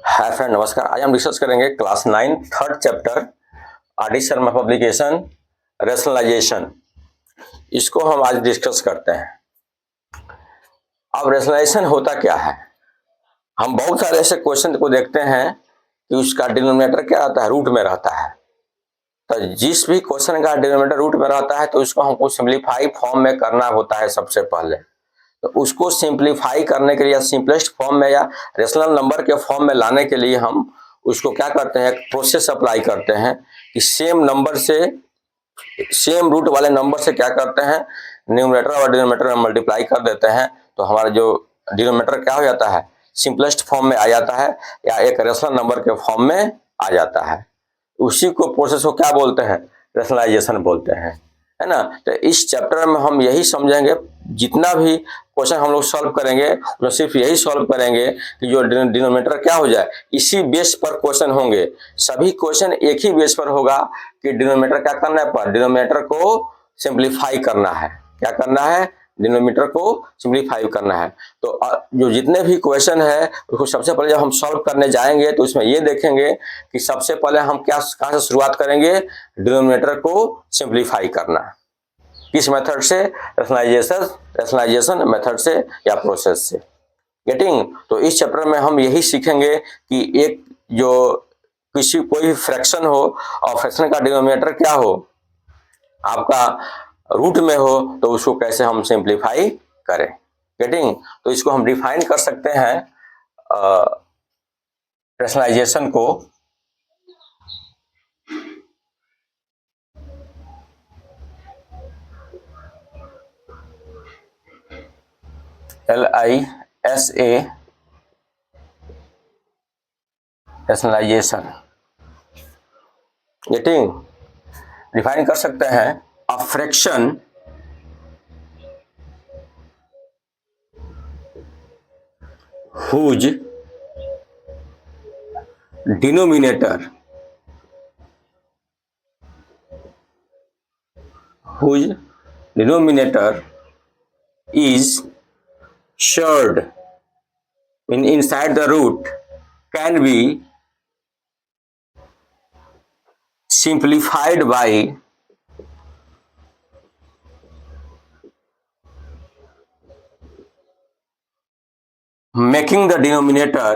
Hi friend, नमस्कार। आज हम डिस्कस करेंगे class 9 third chapter addition multiplication rationalisation. इसको हम आज डिस्कस करते हैं। अब रेशनलाइजेशन होता क्या है? हम बहुत सारे ऐसे क्वेश्चन को देखते हैं कि उसका डिनोमिनेटर क्या रहता है, रूट में रहता है। तो जिस भी क्वेश्चन का डिनोमिनेटर रूट में रहता है तो उसको हमको सिंप्लीफाई फॉर्म में करना होता है सबसे पहले। तो उसको सिंप्लीफाई करने के लिए या सिंपलेस्ट फॉर्म में या रेशनल नंबर के फॉर्म में लाने के लिए हम उसको क्या करते हैं, प्रोसेस अप्लाई करते हैं कि सेम नंबर से, सेम रूट वाले नंबर से क्या करते हैं, न्यूमरेटर और डिनोमिनेटर में मल्टीप्लाई कर देते हैं। तो हमारा जो डिनोमिनेटर क्या हो जाता है, सिंपलेस्ट फॉर्म में आ जाता है या एक रेशनल नंबर के फॉर्म में आ जाता है। उसी को प्रोसेस को क्या बोलते हैं, रेशनलाइजेशन बोलते हैं, है ना। तो इस चैप्टर में हम यही समझेंगे, जितना भी क्वेश्चन हम लोग सॉल्व करेंगे तो सिर्फ यही सॉल्व करेंगे कि जो डिनोमिनेटर क्या हो जाए, इसी बेस पर क्वेश्चन होंगे। सभी क्वेश्चन एक ही बेस पर होगा कि डिनोमिनेटर क्या करना है, पर डिनोमिनेटर को सिंप्लीफाई करना है। क्या करना है, डिनोमिनेटर को सिंप्लीफाई करना है। तो जो जितने भी क्वेश्चन है उसको सबसे पहले जब हम सॉल्व करने जाएंगे तो इसमें ये देखेंगे कि सबसे पहले हम क्या कहाँ से शुरुआत करेंगे, डिनोमिनेटर को सिंप्लीफाई करना। किस मेथड से, रेशनलाइजेशन मेथड से या प्रोसेस से। गेटिंग। तो इस चैप्टर में हम यही सीखेंगे कि एक जो किसी कोई फ्रैक्शन हो और फ्रैक्शन का डिनोमिनेटर क्या हो, आपका रूट में हो, तो उसको कैसे हम सिंप्लीफाई करें। गेटिंग। तो इसको हम डिफाइन कर सकते हैं रेशनलाइजेशन को LISA रेशनलाइजेशन। गेटिंग। डिफाइन कर सकते हैं a fraction whose denominator is shared inside the root can be simplified by making the denominator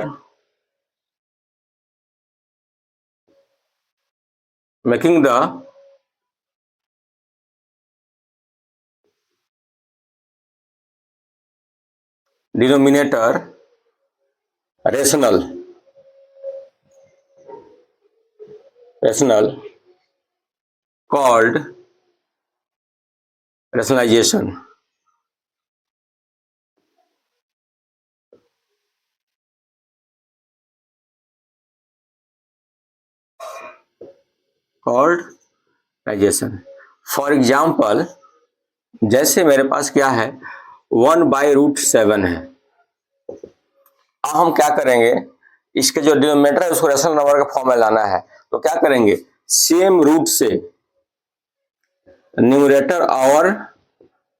rational called rationalization. For example, जैसे मेरे पास क्या है, 1/√7 है। अब हम क्या करेंगे, इसके जो डिनोमिनेटर है उसको रेशनल नंबर के फॉर्म में लाना है। तो क्या करेंगे, सेम रूट से न्यूमरेटर और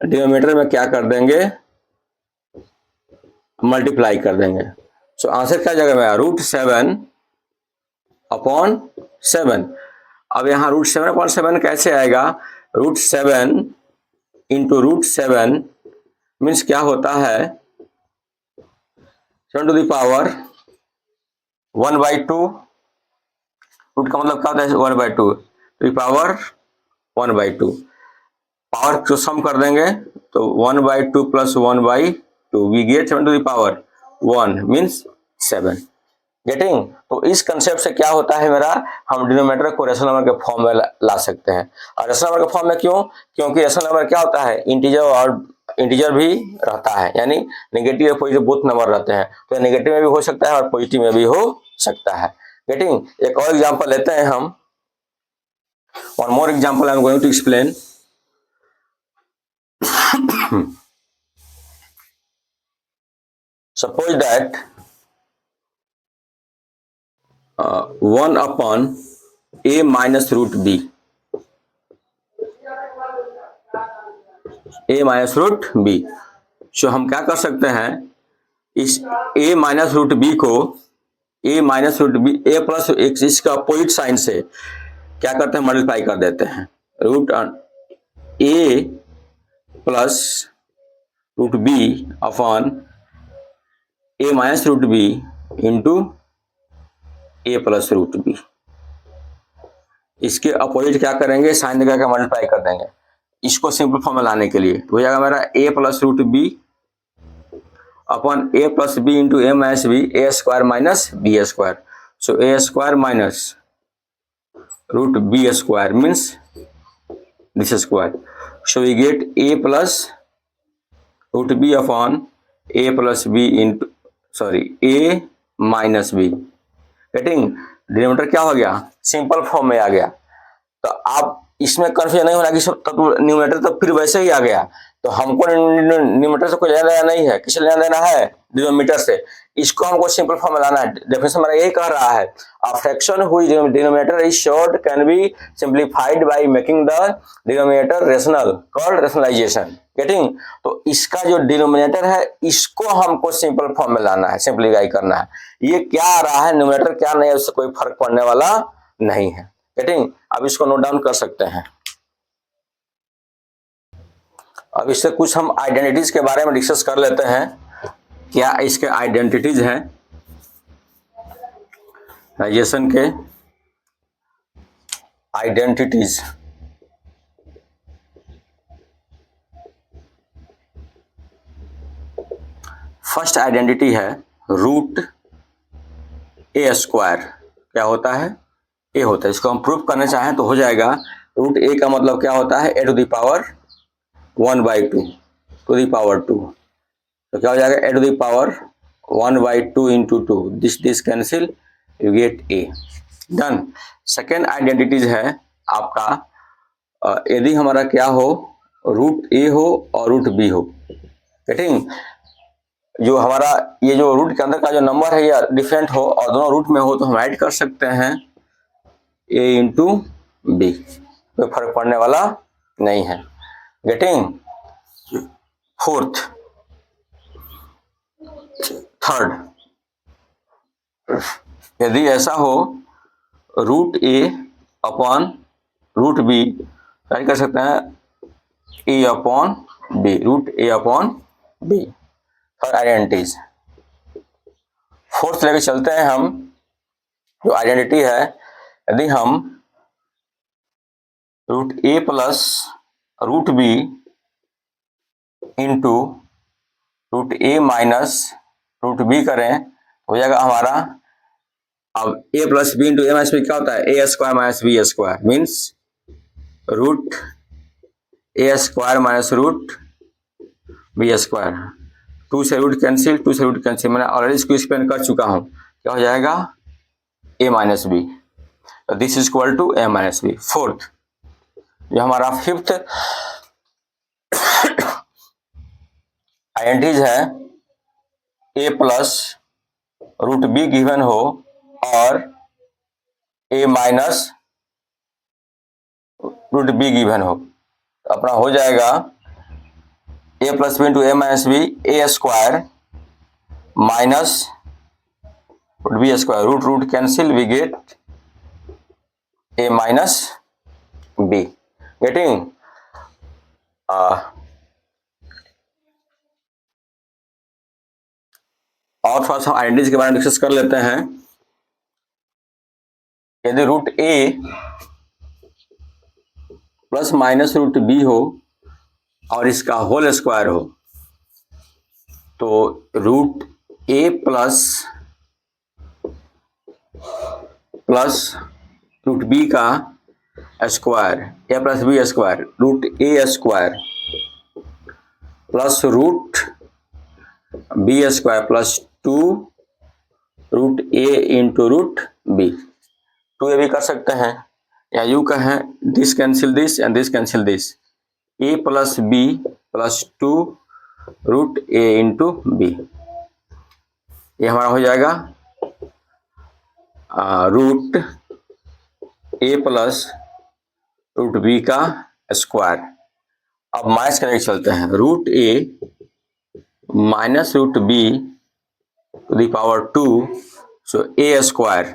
डिनोमिनेटर में क्या कर देंगे, मल्टीप्लाई कर देंगे। सो आंसर क्या जगह में, √7/7। अब यहाँ √7/7 कैसे आएगा, √7 इंटू √7 मीन्स क्या होता है, 7 टू द पावर 1/2। रूट का मतलब क्या होता है, 1/2 टू द पावर 1/2। पावर को सम कर देंगे तो 1/2 plus 1/2 we get 7 to the power 1 means 7। Getting. तो इस कंसेप्ट से क्या होता है मेरा, हम डिनोमिनेटर को रेशनल नंबर के फॉर्म में ला सकते हैं। और रेशनल नंबर के फॉर्म में क्यों, क्योंकि रेशनल नंबर क्या होता है, इंटीजर भी रहता है, यानी नेगेटिव और पॉजिटिव बोथ नंबर रहते हैं। तो नेगेटिव में भी हो सकता है और पॉजिटिव में भी हो सकता है। गेटिंग। एक और एग्जांपल लेते हैं हम, one more example I am going to explain. Suppose that 1/a minus root b, a minus root b। So हम क्या कर सकते हैं, इस a minus root b को ए माइनस रूट बी, ए प्लस एक इसका अपोजिट साइन से क्या करते हैं, मल्टीप्लाई कर देते हैं। रूट ए प्लस रूट बी अपॉन ए माइनस रूट बी इंटू ए प्लस रूट बी। इसके अपोजिट क्या करेंगे, साइन लगा के मल्टीप्लाई कर देंगे। इसको सिंपल फॉर्म में लाने के लिए हो जाएगा मेरा a plus root b upon a plus b into a minus b, a square minus b square. So A square minus root B square means this square. So we get a plus root b upon a plus b into a minus B. Getting, denominator क्या हो गया, simple form में आ गया। तो आप इसमें confusion नहीं होना कि सब तत्व न्यूमरेटर तो फिर वैसे ही आ गया। तो हमको न्यूमरेटर से कोई लेना देना नहीं है, किसे लेना देना है, डिनोमिनेटर से। इसको हमको सिंपल फॉर्म में लाना है। डेफिनेशन हमारा यही कह रहा है, अ फ्रैक्शन हुई denominator is surd can be simplified by making the denominator rational, called rationalisation. Getting, तो इसका जो डिनोमिनेटर है इसको हमको सिंपल फॉर्म में लाना है, सिंप्लीफाई करना है। ये क्या आ रहा है, न्यूमरेटर क्या नहीं है, उससे कोई फर्क पड़ने वाला नहीं है। गेटिंग, अब इसको नोट डाउन कर सकते हैं। अब इससे कुछ हम आइडेंटिटीज के बारे में डिस्कस कर लेते हैं। क्या इसके आइडेंटिटीज हैं राइजेशन के, आइडेंटिटीज। फर्स्ट आइडेंटिटी है रूट ए स्क्वायर। क्या होता है, ए होता है। इसको हम प्रूफ करना चाहें तो हो जाएगा, रूट ए का मतलब क्या होता है, a to the power 1/2 to the power 2। तो क्या हो जाएगा, a to the power 1/2 into 2, this cancel, you get a. Done. Second identities है आपका, यदि हमारा क्या हो, रूट ए हो और रूट बी हो। गेटिंग, जो हमारा ये जो रूट के अंदर का जो नंबर है या डिफरेंट हो और दोनों रूट में हो तो हम ऐड कर सकते हैं a इंटू बी, कोई फर्क पड़ने वाला नहीं है। गेटिंग, फोर्थ, थर्ड, यदि ऐसा हो root a upon root b, add कर सकते हैं a upon b, root a upon b. Third identities. Fourth लेके चलते हैं हम, जो आइडेंटिटी है, यदि हम रूट ए plus root b into root ए माइनस रूट बी करें, हो जाएगा हमारा, अब a plus b into a minus b क्या होता है, a square minus b square means root A square minus root B square. 2 से रूट कैंसिल, 2 से रूट कैंसिल, मैंने ऑलरेडी इसको एक्सप्लेन कर चुका हूं। क्या हो जाएगा, a minus b, this is equal to a minus b. Fourth, ये हमारा फिफ्थ आइडेंटिटीज है, a plus root b given हो और a minus root b given हो। अपना हो जाएगा a plus b into a minus b, a square minus root B square, root root cancel, we get A minus B. Getting, और थोड़ा सा identities के बारे में डिस्कस कर लेते हैं। यदि रूट ए प्लस माइनस रूट बी हो और इसका होल स्क्वायर हो, तो रूट ए प्लस रूट बी का square, a plus b square, root A square plus root B square plus 2 root a into root b. 2a भी कर सकते हैं या यू कहें, this cancel this and this cancel this, a plus b plus 2 root a into b. ये हमारा हो जाएगा रूट ए प्लस रूट बी का स्क्वायर। अब माइनस करके चलते हैं, root A minus root B to the power 2 so A square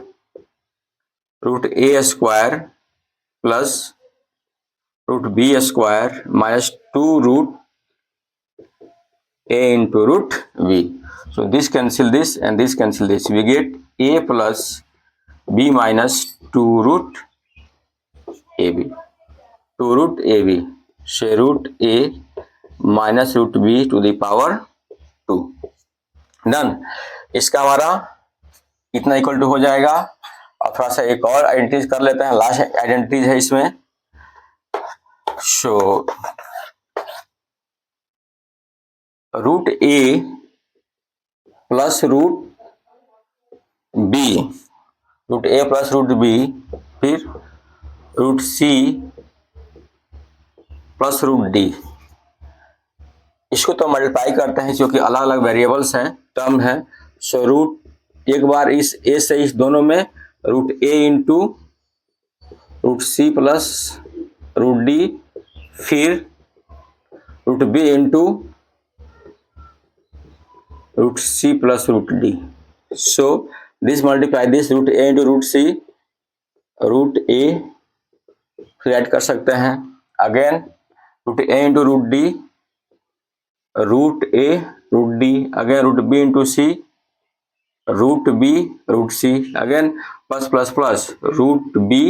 root A square plus root B square minus 2 root a into root b. So this cancel this and this cancel this. We get a plus b minus 2 root ab. 2 root ab. So root a minus root b to the power 2. Done. इसका हमारा इतना equal to हो जाएगा। और थोड़ा सा एक और आइडेंटिटीज कर लेते हैं, लास्ट आइडेंटिटीज है इसमें। सो रूट ए प्लस रूट बी, रूट ए प्लस रूट बी, फिर रूट सी प्लस रूट डी। इसको तो मल्टीप्लाई करते हैं क्योंकि अलग अलग वेरिएबल्स हैं, टर्म है। सो रूट एक बार इस ए से इस दोनों में root a into root C plus root d, फिर root b into root c plus root d. So this multiply this root a into root c, root a फिर ऐड कर सकते हैं again root a into root d, root a root d, again root b into c, root b root c, again plus plus plus root b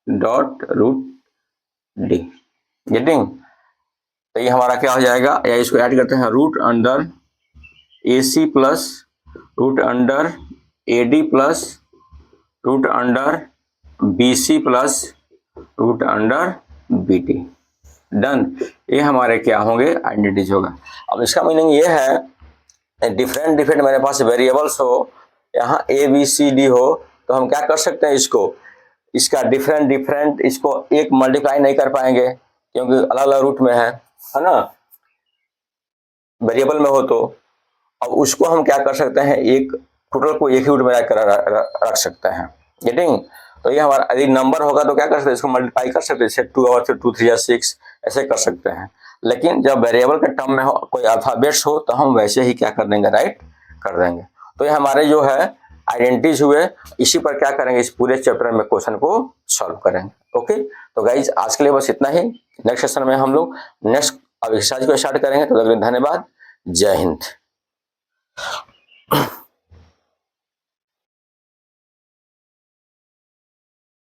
dot root d. Getting? तो ये हमारा क्या हो जाएगा, या इसको ऐड करते हैं root under AC plus root under AD plus root under BC plus root under BD। Done. ये हमारे क्या होंगे, आइडेंटिटीज होगा। अब इसका मीनिंग ये है डिफरेंट डिफरेंट मेरे पास वेरिएबल्स हो, यहाँ ABCD हो, तो हम क्या कर सकते हैं, इसका डिफरेंट डिफरेंट इसको एक मल्टीप्लाई नहीं कर पाएंगे क्योंकि अलग अलग रूट में है ना, वेरिएबल में हो। तो अब उसको हम क्या कर सकते हैं, एक टोटल को एक ही रूट में रख सकते हैं। गेटिंग? तो ये हमारा यदि नंबर होगा तो क्या कर सकते हैं, इसको मल्टीप्लाई कर सकते हैं, जैसे 2 और 2 3 या 6 ऐसे कर सकते हैं। लेकिन जब वेरिएबल के टर्म में हो, कोई अल्फाबेट्स हो, तो हम वैसे ही क्या कर देंगे, राइट कर देंगे। तो ये हमारे जो है आइडेंटिटीज हुए। इसी पर क्या करेंगे, इस पूरे चैप्टर में क्वेश्चन को सॉल्व करेंगे। ओके, तो गाइज आज के लिए बस इतना ही। नेक्स्ट सेशन में हम लोग नेक्स्ट एक्सरसाइज को स्टार्ट करेंगे। तो धन्यवाद, जय हिंद।